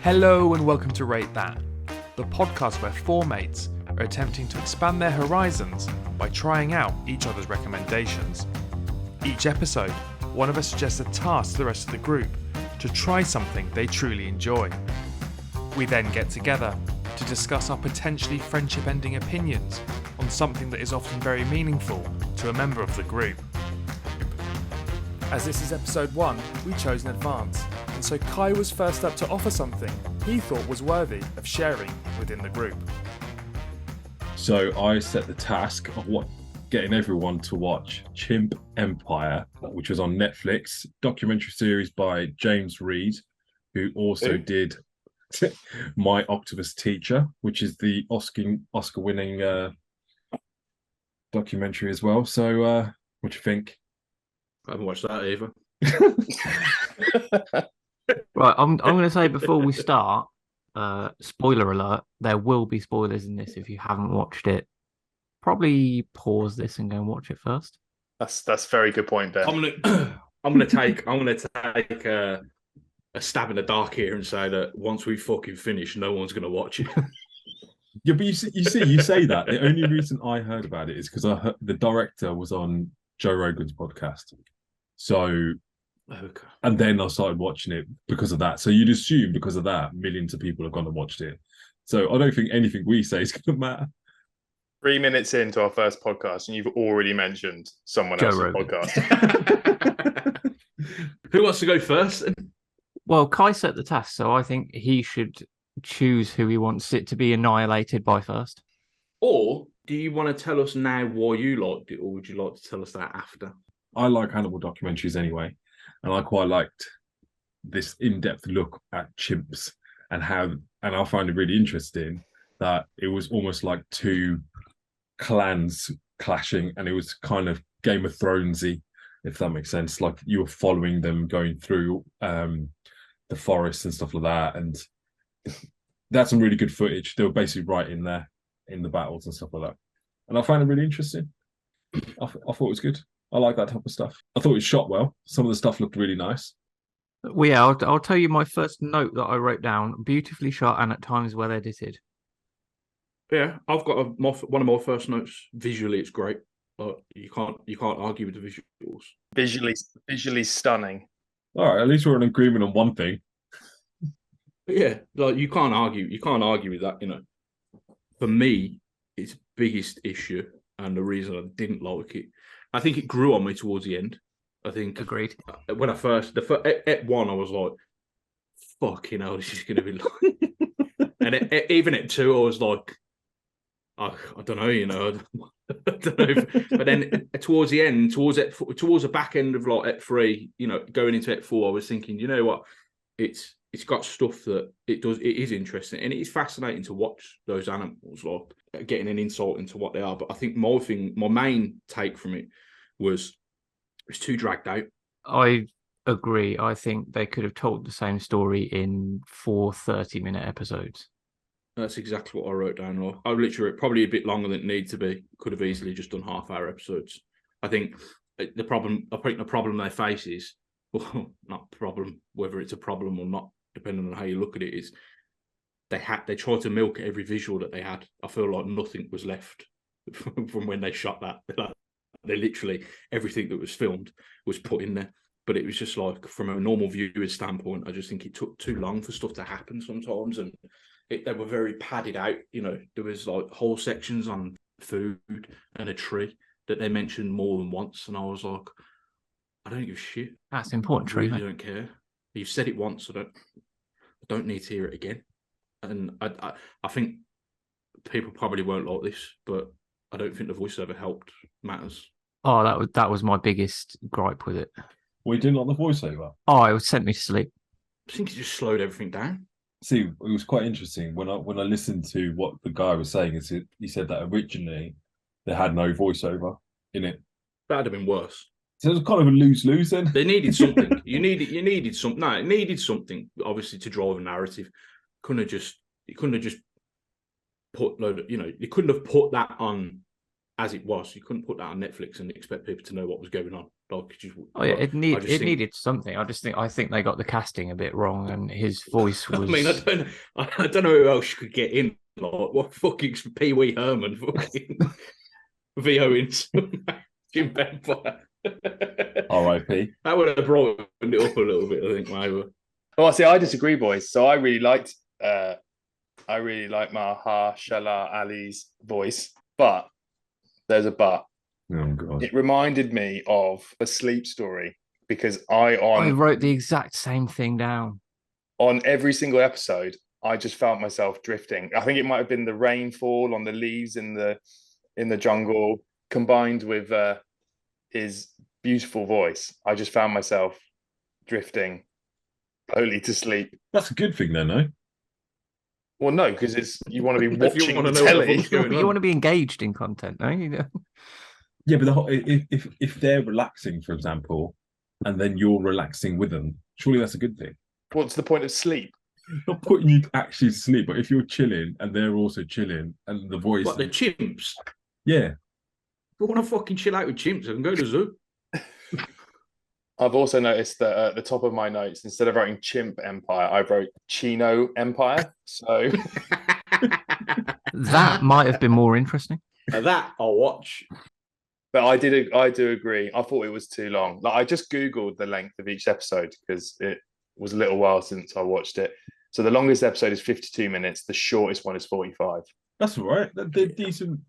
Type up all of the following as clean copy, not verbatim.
Hello and welcome to Rate That, the podcast where four mates are attempting to expand their horizons by trying out each other's recommendations. Each episode, one of us suggests a task to the rest of the group to try something they truly enjoy. We then get together to discuss our potentially friendship-ending opinions on something that is often very meaningful to a member of the group. As this is episode 1, we chose in advance, and so Kai was first up to offer something he thought was worthy of sharing within the group. So I set the task of getting everyone to watch Chimp Empire, which was on Netflix, documentary series by James Reed, who also did My Octopus Teacher, which is the Oscar-winning documentary as well. So what do you think? I haven't watched that either. Right, I'm going to say before we start, spoiler alert, there will be spoilers in this if you haven't watched it. Probably pause this and go and watch it first. That's a very good point, Ben. I'm gonna take a stab in the dark here and say that once we fucking finish, no one's gonna watch it. Yeah, but you say that. The only reason I heard about it is because I heard the director was on Joe Rogan's podcast. So, Okay. And then I started watching it because of that. So you'd assume because of that, millions of people have gone and watched it. So I don't think anything we say is going to matter. 3 minutes into our first podcast, and you've already mentioned someone Joe else's Rogan. podcast. Who wants to go first? Well, Kai set the task, so I think he should choose who he wants it to be annihilated by first. Or do you want to tell us now why you liked it, or would you like to tell us that after? I like Hannibal documentaries anyway. And I quite liked this in-depth look at chimps and I find it really interesting that it was almost like two clans clashing, and it was kind of Game of Thronesy, if that makes sense. Like you were following them going through the forest and stuff like that, and that's some really good footage. They were basically right in there in the battles and stuff like that, and I find it really interesting. I thought it was good. I like that type of stuff. I thought it was shot well. Some of the stuff looked really nice. Well, yeah, I'll tell you my first note that I wrote down: beautifully shot and at times well edited. Yeah, I've got one of my first notes. Visually, it's great. You can't argue with the visuals. Visually stunning. All right, at least we're in agreement on one thing. But yeah, like you can't argue with that. You know, for me, its biggest issue and the reason I didn't like it, I think it grew on me towards the end. I think Agreed. When I first at one, I was like, "Fucking hell, this is going to be long." And even at 2, I was like, I don't know, you know. I don't know. But then towards the end, towards the back end of like at 3, you know, going into at 4, I was thinking, you know what, it's got stuff that it is interesting, and it is fascinating to watch those animals, like getting an insight into what they are. But I think my main take from it was it's too dragged out. I agree. I think they could have told the same story in 4 30-minute episodes. That's exactly what I wrote down. I literally probably a bit longer than it needed to be. Could have easily just done half-hour episodes. I think the problem they face is, well, not problem, whether it's a problem or not, depending on how you look at it, is they tried to milk every visual that they had. I feel like nothing was left from when they shot that. They literally, everything that was filmed was put in there. But it was just like, from a normal viewer's standpoint, I just think it took too long for stuff to happen sometimes, and they were very padded out. You know, there was like whole sections on food and a tree that they mentioned more than once, and I was like, I don't give a shit. That's important, I really mate. don't care. You've said it once, I don't need to hear it again. And I think people probably won't like this, but I don't think the voiceover helped matters. Oh, that was my biggest gripe with it. We didn't like the voiceover. Oh, it sent me to sleep. I think it just slowed everything down. See, it was quite interesting when I listened to what the guy was saying. He said that originally they had no voiceover in it. That'd have been worse. So it was kind of a lose-lose then. They needed something. You needed something. No, it needed something, obviously, to drive a narrative. You couldn't have just put you couldn't have put that on as it was. You couldn't put that on Netflix and expect people to know what was going on. Like, Oh yeah, it think, needed something. I think they got the casting a bit wrong, and his voice was. I mean, I don't know who else you could get in. Like, what fucking Pee Wee Herman fucking VOing Chimp Empire. R.I.P. That would have brought it up a little bit, I think, maybe. Well, see, I disagree, boys. So I really liked Mahershala Ali's voice, but there's a but. Oh god. It reminded me of a Sleep Story because I wrote the exact same thing down. on every single episode, I just felt myself drifting. I think it might have been the rainfall on the leaves in the jungle combined with his beautiful voice. I just found myself drifting slowly to sleep. That's a good thing then, no? Well, no, because you want to be If you watching wanna the know what the telly. fuck's going You want to be engaged in content, no? Yeah, but if they're relaxing, for example, and then you're relaxing with them, surely that's a good thing. What's the point of sleep? Not putting you to actually sleep, but if you're chilling and they're also chilling, and the voice, What, the chimps? yeah, I want to fucking chill out with chimps. I can go to the zoo. I've also noticed that at the top of my notes, instead of writing Chimp Empire, I wrote Chino Empire. So That might have been more interesting. That I'll watch. but I do agree. I thought it was too long. Like I just Googled the length of each episode because it was a little while since I watched it. So the longest episode is 52 minutes. The shortest one is 45. that's all right. They're decent.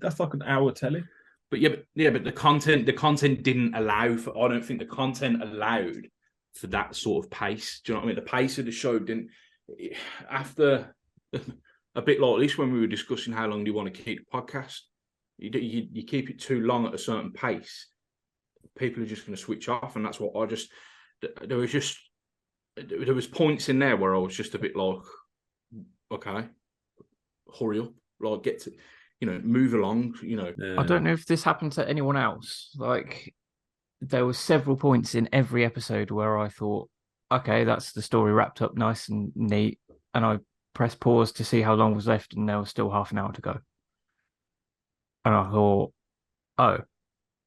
That's like an hour telly. But the content didn't allow for. I don't think the content allowed for that sort of pace. Do you know what I mean? The pace of the show didn't. After a bit like this, when we were discussing how long do you want to keep the podcast, you keep it too long at a certain pace, people are just going to switch off, and that's what I just. There was points in there where I was just a bit like, okay, hurry up, like get to. Move along, Yeah. I don't know if this happened to anyone else. Like, there were several points in every episode where I thought, okay, that's the story wrapped up nice and neat. And I pressed pause to see how long was left, and there was still half an hour to go. And I thought, oh,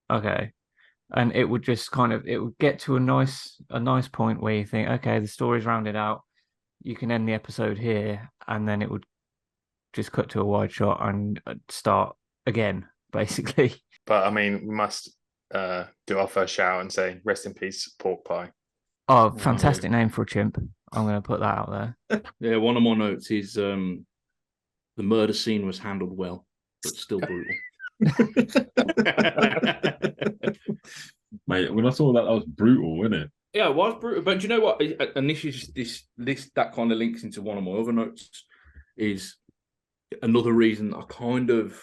okay. And it would just it would get to a nice point where you think, okay, the story's rounded out. You can end the episode here, and then it would just cut to a wide shot and start again, basically. But I mean, we must do our first shout and say rest in peace, pork pie. Oh, fantastic name for a chimp. I'm going to put that out there. Yeah, one of my notes is the murder scene was handled well, but still brutal. Mate, when I saw that was brutal, wasn't it? Yeah, it was brutal. But do you know what? And this is that kind of links into one of my other notes. Is another reason I kind of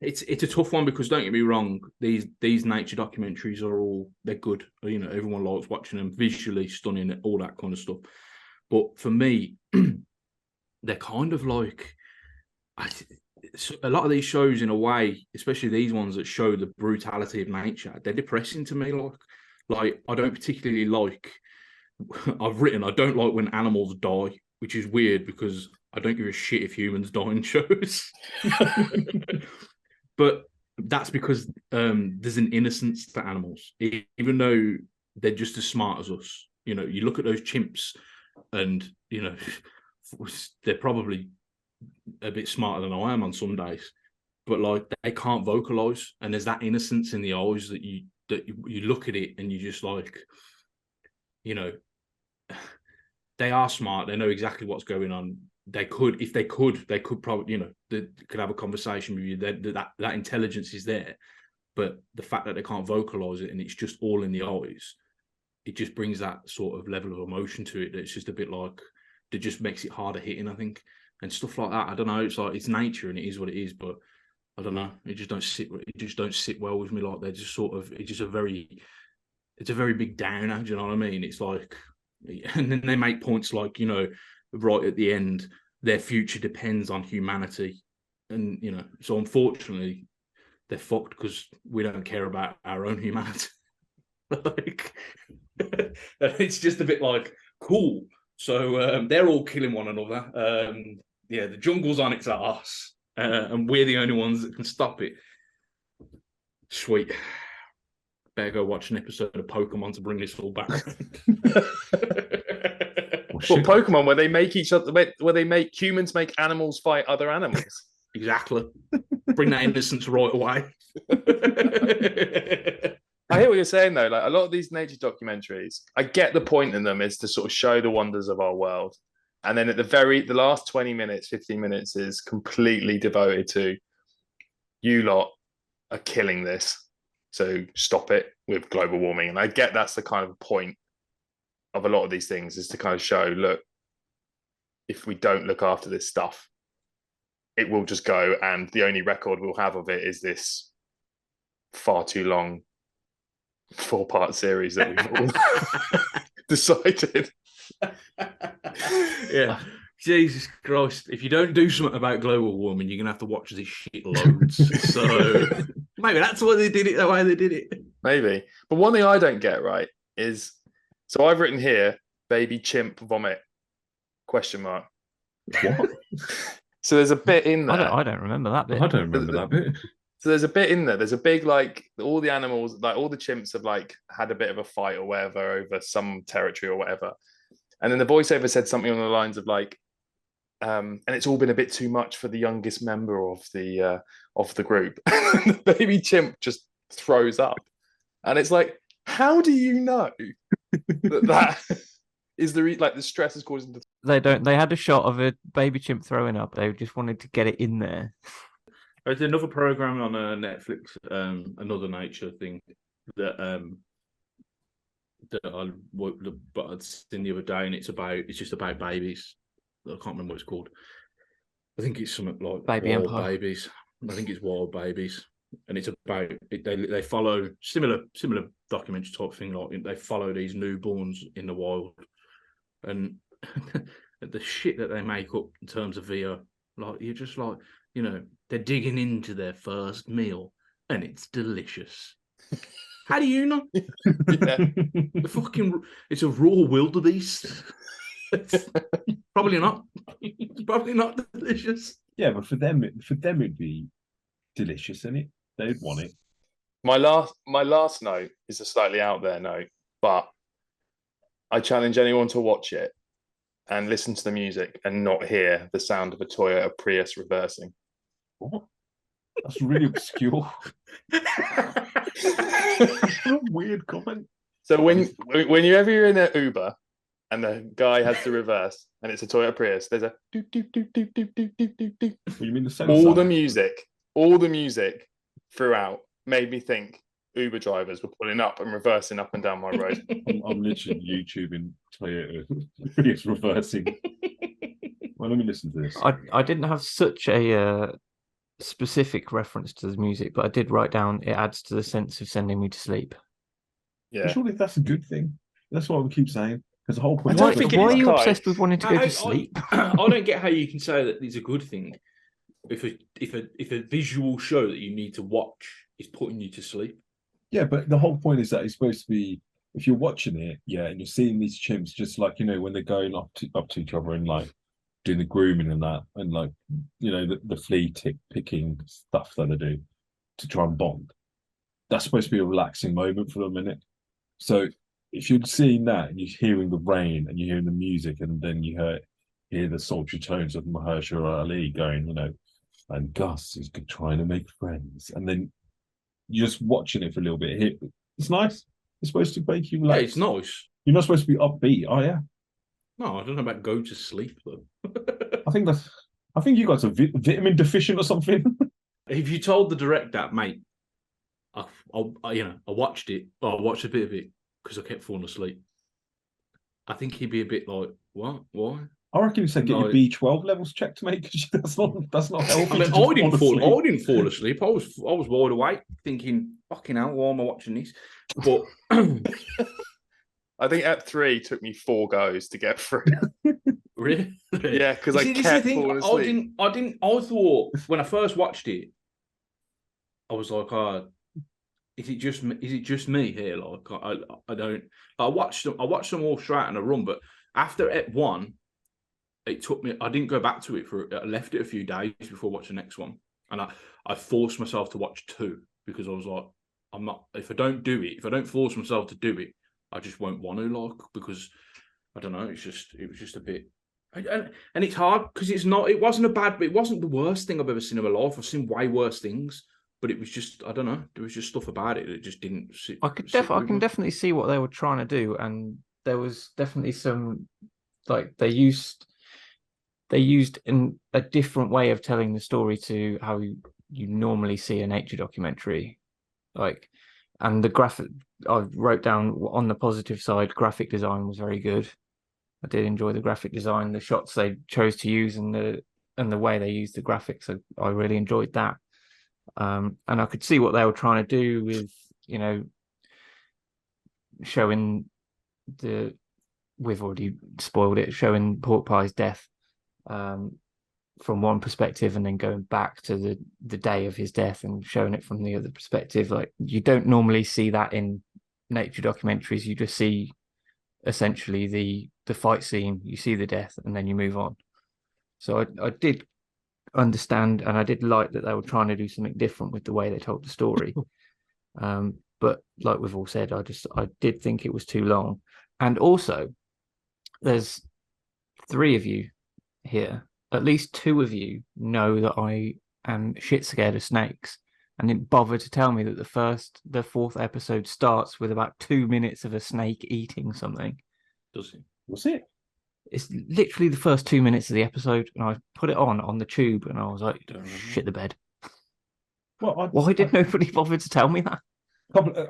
it's a tough one because don't get me wrong, these nature documentaries they're good. Everyone likes watching them, visually stunning, all that kind of stuff. But for me, they're kind of like a lot of these shows in a way, especially these ones that show the brutality of nature, they're depressing to me. Like I don't particularly like. I've written I don't like when animals die, which is weird because I don't give a shit if humans die in shows. But that's because there's an innocence to animals, even though they're just as smart as us. You look at those chimps and, they're probably a bit smarter than I am on some days, but like they can't vocalize. And there's that innocence in the eyes that you look at it and you just like, they are smart. They know exactly what's going on. They could probably, they could have a conversation with you. That intelligence is there, but the fact that they can't vocalize it and it's just all in the eyes, it just brings that sort of level of emotion to it. It's just a bit like, it just makes it harder hitting, I think, and stuff like that. I don't know. It's like it's nature and it is what it is, but I don't know. It just don't sit well with me. Like they're just sort of. It's a very big downer. Do you know what I mean? It's like, and then they make points like right at the end, their future depends on humanity, and so unfortunately, they're fucked because we don't care about our own humanity. Like, it's just a bit like cool. So they're all killing one another. The jungle's on its arse, and we're the only ones that can stop it. Sweet. Better go watch an episode of Pokemon to bring this all back. Well, Pokemon, where they make each other, where they make humans make animals fight other animals. Exactly. Bring that innocence right away. I hear what you're saying though. Like a lot of these nature documentaries, I get the point in them is to sort of show the wonders of our world, and then at the last 20 minutes, 15 minutes is completely devoted to you lot are killing this, so stop it with global warming. And I get that's the kind of point of a lot of these things, is to kind of show, look, if we don't look after this stuff, it will just go, and the only record we'll have of it is this far too long 4-part series that we've all decided. Yeah. Jesus Christ. If you don't do something about global warming, you're going to have to watch this shit loads. So maybe that's why they did it the way they did it. Maybe. But one thing I don't get right is, so I've written here, baby chimp vomit, ? What? So there's a bit in there. I don't remember that bit. I don't remember that bit. So there's a bit in there. There's a big, like, all the animals, like all the chimps have like had a bit of a fight or whatever over some territory or whatever. And then the voiceover said something on the lines of like, and it's all been a bit too much for the youngest member of the group. The baby chimp just throws up. And it's like, how do you know that is the stress is causing the... They had a shot of a baby chimp throwing up. They just wanted to get it in there. There's another program on Netflix, another nature thing that I'd seen the other day, and it's just about babies. I can't remember what it's called. I think it's something like Baby Wild Empire. Babies. I think it's Wild Babies, and it's about they follow similar documentary type thing. Like they follow these newborns in the wild, and the shit that they make up in terms of VO. Like you're just like, you know, they're digging into their first meal, and it's delicious. How do you know? Yeah. It's a raw wildebeest. Probably not. It's probably not delicious. Yeah, but for them it'd be delicious, isn't it? They'd want it. My last note is a slightly out there note, but I challenge anyone to watch it and listen to the music and not hear the sound of a Toyota Prius reversing. What? That's really obscure. What a weird comment. So whenever you're in an Uber and the guy has to reverse and it's a Toyota Prius, there's a do do do do do do do do do. What, you mean the sensor? All the music throughout made me think Uber drivers were pulling up and reversing up and down my road. I'm literally YouTubing Toyota Prius reversing. Well, let me listen to this. I didn't have such a specific reference to the music, but I did write down it adds to the sense of sending me to sleep. Yeah. Surely that's a good thing. That's what we keep saying. Because the whole point. I don't think Why are you Kai. obsessed with wanting to go to sleep? I don't get how you can say that it's a good thing if a visual show that you need to watch is putting you to sleep. Yeah, but the whole point is that it's supposed to be, if you're watching it, yeah, and you're seeing these chimps just like, you know, when they're going up to each other and like doing the grooming and that, and like, you know, the flea picking stuff that they do to try and bond. That's supposed to be a relaxing moment for them, isn't it? So if you're seeing that and you're hearing the rain and you're hearing the music, and then you hear the sultry tones of Mahershala Ali going, you know, and Gus is trying to make friends, and then you're just watching it for a little bit. It's nice. It's supposed to make you relax. Yeah, it's nice. You're not supposed to be upbeat. Oh yeah. No, I don't know about go to sleep though. I think you guys are vitamin deficient or something. If you told the director, mate, I watched it. I watched a bit of it because I kept falling asleep. I think he'd be a bit like, what? Why? I reckon you said get your B12 levels checked, mate, because that's not healthy. I mean, I didn't fall asleep. I was wide awake, thinking, "Fucking hell, why am I watching this?" But I think Ep 3 took me 4 goes to get through. really, Yeah, because I kept falling asleep. I thought when I first watched it, I was like, is it just me here? Like, I don't. I watched them all straight in a run, but after Ep 1. it took me. I didn't go back to it I left it a few days before watching the next one, and I forced myself to watch 2 because I was like, I'm not. If I don't do it, if I don't force myself to do it, I just won't want to. Because I don't know. It was just a bit. And it's hard because it wasn't the worst thing I've ever seen in my life. I've seen way worse things, but it was just, I don't know, there was just stuff about it that just didn't sit. I can definitely see what they were trying to do, and there was definitely some, like, they used in a different way of telling the story to how you normally see a nature documentary, like, and the graphic, I wrote down on the positive side, graphic design was very good. I did enjoy the graphic design, the shots they chose to use, and the way they used the graphics. I really enjoyed that. And I could see what they were trying to do with, showing we've already spoiled it, showing Pork Pie's death from one perspective, and then going back to the day of his death and showing it from the other perspective. Like, you don't normally see that in nature documentaries. You just see essentially the fight scene, you see the death, and then you move on. So I did understand, and I did like that they were trying to do something different with the way they told the story. But like we've all said, I did think it was too long. And also, there's 3 of you here. At least 2 of you know that I am shit scared of snakes, and didn't bother to tell me that the 4th episode starts with about 2 minutes of a snake eating something. Does it? What's it? It's literally the first 2 minutes of the episode, and I put it on the tube, and I was like, shit the bed. Well, why did nobody bother to tell me that?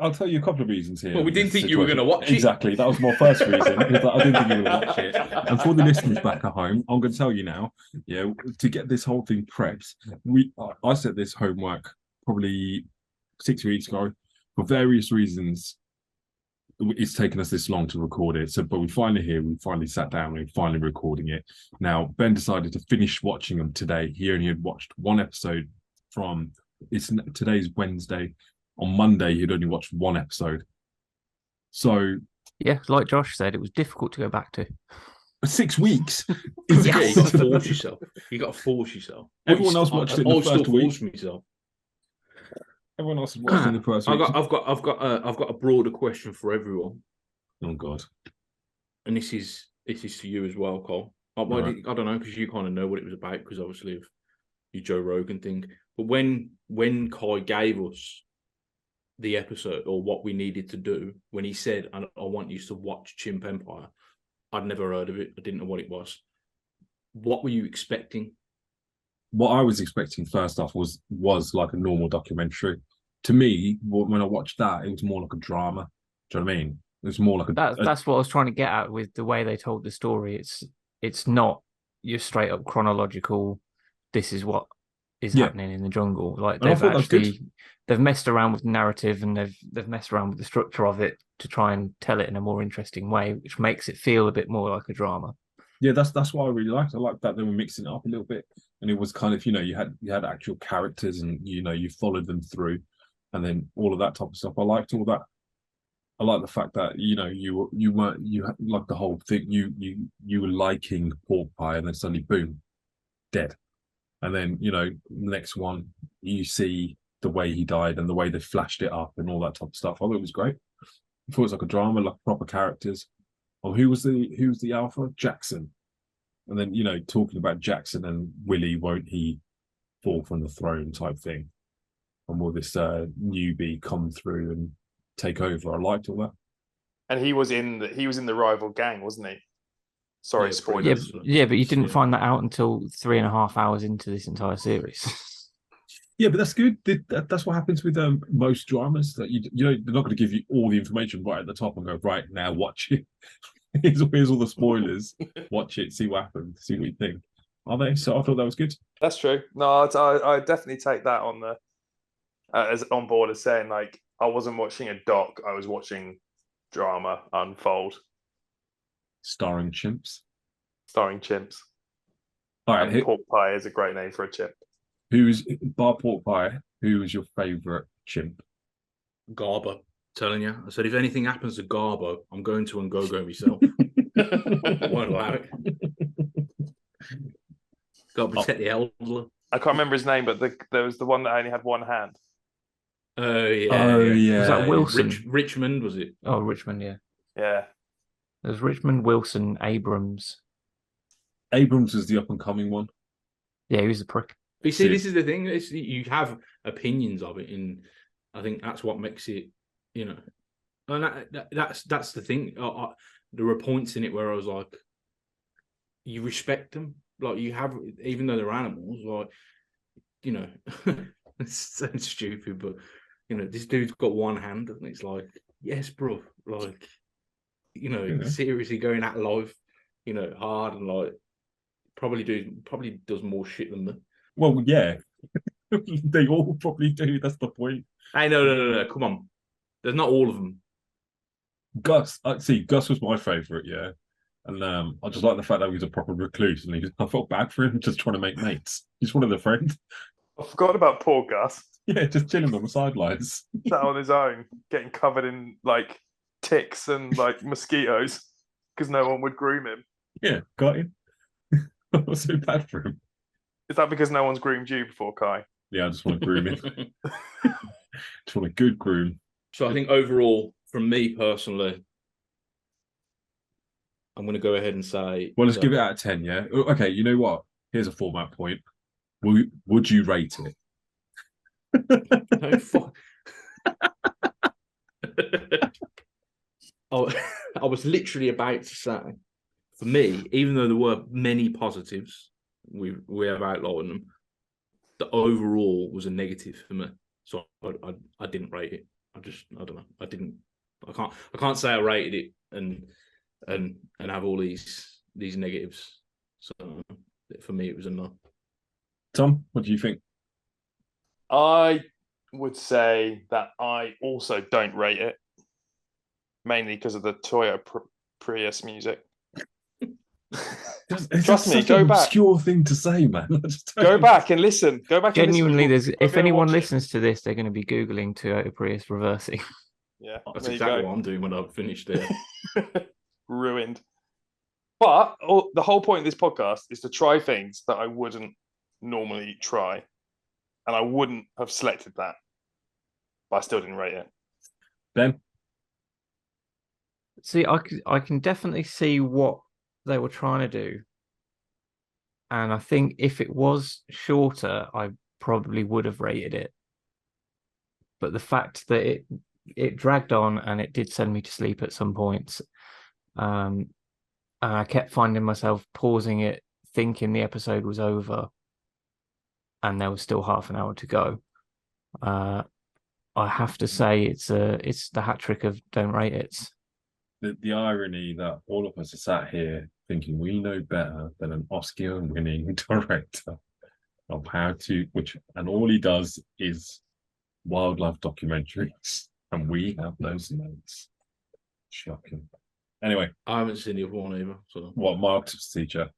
I'll tell you a couple of reasons here. Well, we didn't think you were going to watch it. Exactly. That was my first reason. Is that I didn't think you were going to watch it. And for the listeners back at home, I'm going to tell you now, to get this whole thing prepped, I set this homework probably 6 weeks ago. For various reasons, it's taken us this long to record it. But we finally sat down and finally recording it. Now, Ben decided to finish watching them today. He only had watched 1 episode today's Wednesday. On Monday, he'd only watched 1 episode. So, yeah, like Josh said, it was difficult to go back to. 6 weeks. You got to force yourself. You got to force yourself. Everyone else watched it in the first week. Myself. Everyone else has watched it in the first week. I've got a broader question for everyone. Oh God! And this is to you as well, Cole. I don't know, because you kind of know what it was about, because obviously of your Joe Rogan thing. But when Kai gave us the episode, or what we needed to do, when he said, I want you to watch Chimp Empire, I'd never heard of it. I didn't know what it was. What were you expecting? What I was expecting first off was like a normal documentary. To me, when I watched that, it was more like a drama. Do you know what I mean? It was more like that's what I was trying to get at with the way they told the story. It's not your straight up chronological, this is what is happening in the jungle. Like, they've messed around with the narrative, and they've messed around with the structure of it to try and tell it in a more interesting way, which makes it feel a bit more like a drama. Yeah, that's what I really liked. I liked that they were mixing it up a little bit, and it was kind of, you had actual characters, and you followed them through, and then all of that type of stuff. I liked all that. I like the fact that you had like the whole thing. You were liking Pork Pie, and then suddenly boom, dead. And then the next one, you see the way he died and the way they flashed it up and all that type of stuff. I thought it was great. I thought it was like a drama, like proper characters. Oh, who was the alpha? Jackson. And then talking about Jackson and Willie, won't he fall from the throne type thing, and will this newbie come through and take over? I liked all that. And he was in the rival gang, wasn't he? Sorry, spoilers. Yeah, but you didn't find that out until 3.5 hours into this entire series. Yeah, but that's good. That's what happens with most dramas. That they're not going to give you all the information right at the top and go, right, now watch it. here's all the spoilers. Watch it, see what happens, see what you think. Are they? So I thought that was good. That's true. No, I definitely take that on the as on board as saying, like, I wasn't watching a doc. I was watching drama unfold. Starring chimps. All right, And Pork Pie is a great name for a chimp. Who's bar Pork Pie? Who is your favourite chimp? Garbo. Telling you, I said, if anything happens to Garbo, I'm going to go myself. Won't allow it. Got to protect the elder. I can't remember his name, but there was the one that only had one hand. Oh yeah. Oh yeah. Was that Wilson? Richmond was it? Oh, Richmond, yeah. Yeah. There's Richmond, Wilson, Abrams. Abrams was the up and coming one. Yeah, he was a prick. But you see, this is the thing. You have opinions of it, and I think that's what makes it, and that's the thing. There were points in it where I was like, you respect them, like you have, even though they're animals. Like, it sounds stupid, but this dude's got one hand, and it's like, yes, bro, like, seriously going at life, hard and like probably does more shit than them. Well, yeah, they all probably do. That's the point. Hey, no, come on. There's not all of them. Gus, Gus was my favourite, yeah. And I just like the fact that he was a proper recluse, and I felt bad for him just trying to make mates. He's one of the friends. I forgot about poor Gus. Yeah, just chilling on the sidelines. Sat on his own, getting covered in like ticks and like mosquitoes because no one would groom him. Yeah, got him. I was so bad for him. Is that because no one's groomed you before, Kai? Yeah, I just want to groom him. Just want a good groom. So I think overall, from me personally, I'm going to go ahead and say... Well, let's give it out of 10, yeah? Okay, you know what? Here's a format point. Would you rate it? No, fuck. I was literally about to say, for me, even though there were many positives, we have outlined them, the overall was a negative for me. So I didn't rate it. I don't know. I can't say I rated it and have all these negatives. So for me, it was a no. Tom, what do you think? I would say that I also don't rate it, mainly because of the Toyota Prius music. Trust me, go back. Obscure thing to say, man. Go back and listen. Go back. Genuinely, and listen. if anyone listens to this, they're going to be googling Toyota Prius reversing. Yeah, that's exactly what I'm doing when I've finished it. Ruined. But the whole point of this podcast is to try things that I wouldn't normally try, and I wouldn't have selected that, but I still didn't rate it. Ben? See, I can definitely see what they were trying to do, and I think if it was shorter, I probably would have rated it. But the fact that it dragged on and it did send me to sleep at some points, and I kept finding myself pausing it, thinking the episode was over, and there was still half an hour to go. I have to say it's the hat trick of don't rate it. The irony that all of us are sat here thinking we know better than an Oscar-winning director of how to, and all he does is wildlife documentaries, and we have those notes. Shocking. Anyway, I haven't seen the other one either. So what, my octopus teacher?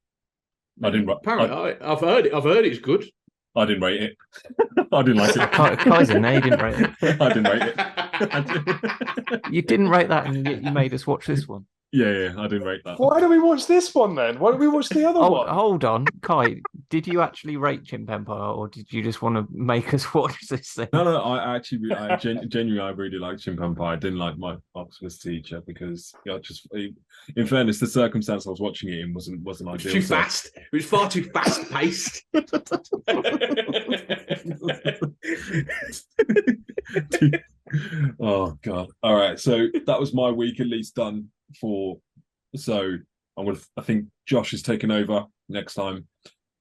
I didn't. Apparently, I've heard it. I've heard it's good. I didn't rate it. I didn't like it. Kaiser, no, you didn't rate it. I didn't rate it. You didn't rate that, and yet you made us watch this one. Yeah, I didn't rate that. Why do we watch this one then? Why don't we watch the other one? Hold on, Kai. Did you actually rate Chimp Empire, or did you just want to make us watch this thing? No. I genuinely, I really liked Chimp Empire. I didn't like my Oxford teacher because, in fairness, the circumstance I was watching it in wasn't ideal. Too fast. It was far too fast paced. Oh God! All right, so that was my week at least done for. So I think Josh is taking over next time.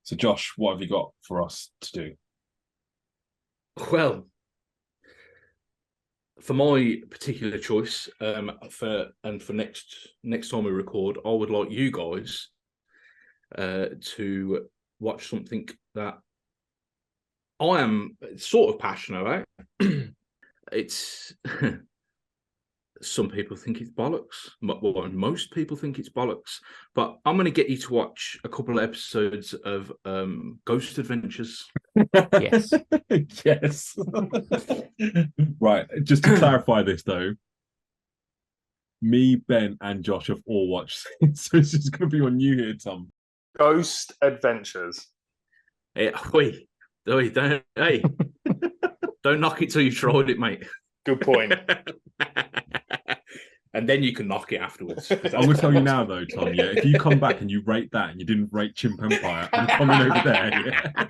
So Josh, what have you got for us to do? Well, for my particular choice, for next time we record, I would like you guys to watch something that I am sort of passionate about. It's some people think it's bollocks. Well, most people think it's bollocks. But I'm going to get you to watch a couple of episodes of Ghost Adventures. Yes. Yes. Right. Just to clarify this, though, me, Ben, and Josh have all watched it. So it's just going to be on you here, Tom. Ghost Adventures. Hey, hey, don't knock it till you've tried it, mate. Good point. And then you can knock it afterwards. I will tell you now, though, Tom. Yeah, if you come back and you rate that and you didn't rate Chimp Empire, I'm coming over there. Yeah.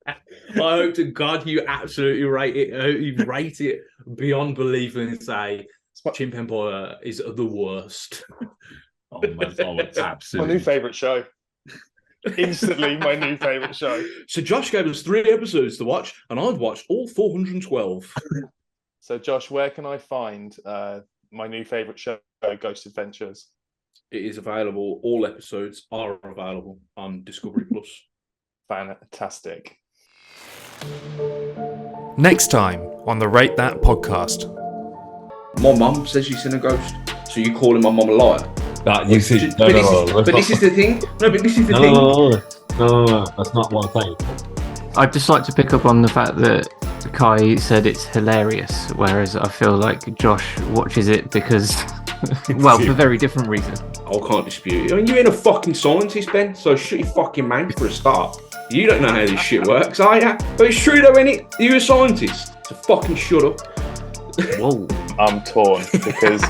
I hope to God you absolutely rate it. I hope you rate it beyond belief and say Chimp Empire is the worst. Oh man, it's My absolutely. new favourite show. Instantly, my new favourite show. So Josh gave us 3 episodes to watch, and I've watched all 412. So, Josh, where can I find my new favourite show, Ghost Adventures? It is available. All episodes are available on Discovery Plus. Fantastic. Next time on the Rate That podcast. My mum says she's seen a ghost, so you calling my mum a liar? You see, But this is the thing. No, but this is the thing. No, that's not what I'm saying. I'd just like to pick up on the fact that Kai said it's hilarious, whereas I feel like Josh watches it because, well, for very different reasons. I can't dispute it. I mean, you're in a fucking scientist, Ben, so shut your fucking mouth for a start. You don't know how this shit works, are ya? But it's true though, innit? You're a scientist, so fucking shut up. Whoa. I'm torn because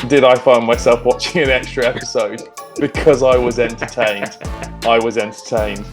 did I find myself watching an extra episode because I was entertained? I was entertained.